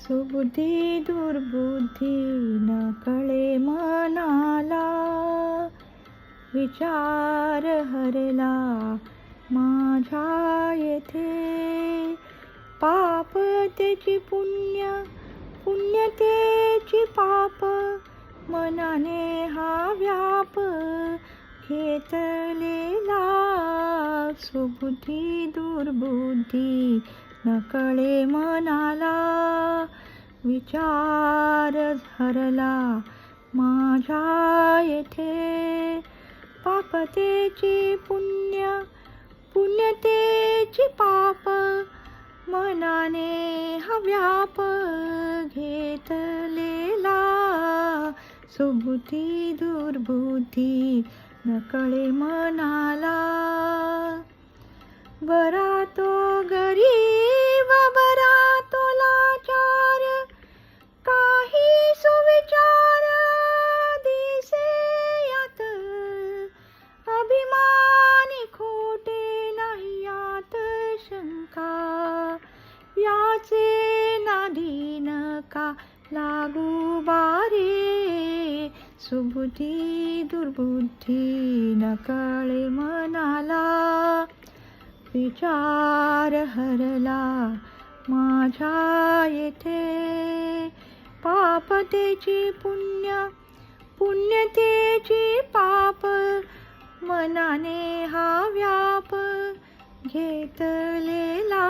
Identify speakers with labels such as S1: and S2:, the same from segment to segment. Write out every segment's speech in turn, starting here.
S1: सुबुद्धी दुर्बुद्धी न कळे मनाला, विचार हरला माझ्या येथे. पाप त्याची पुण्य, पुण्य त्याची पाप, मनाने हा व्याप घेतलेला. सुबुद्धी दुर्बुद्धी न कळे मनाला, विचार हरला माझ्या येथे. पापतेची पुण्य, पुण्यतेची पाप, मनाने हा व्याप घेतलेला. सुबुद्धी दुर्बुद्धी न कळे मनाला. बरा तो गरीब, बरा तो लाचार, काही सुविचार दिसे यात. अभिमानी खोटे नाही यात शंका, याचे नादी नका लागू बारे. सुबुद्धी दुर्बुद्धी न कळे मनाला, विचार हरला माझ्या येथे. पापतेची पुण्य, पुण्यतेची पाप, मनाने हा व्याप घेतलेला.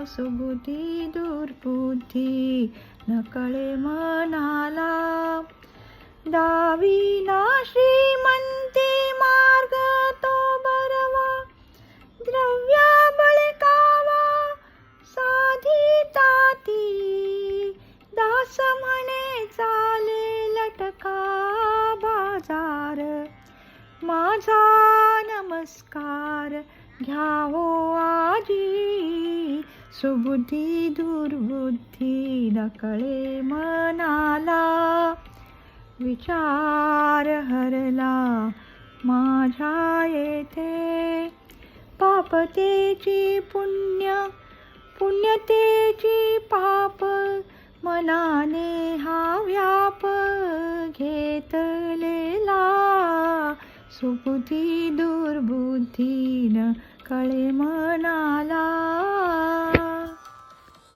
S1: सुबुद्धी दुर्बुद्धी न कळे मनाला. दाविना श्रीमंती मार्ग तो बरवा, द्रव्य बळकावा साधी ताती. दास म्हणे चाले लटका बाजार, माझा नमस्कार घ्यावो आजी. सुबुद्धी दुर्बुद्धी न कळे मनाला, विचार हरला माझ्या येथे. पापतेची पुण्य, पुण्यतेची पाप, मनाने हा व्याप घेतलेला. सुबुद्धी दुर्बुद्धी न कळे मनाला.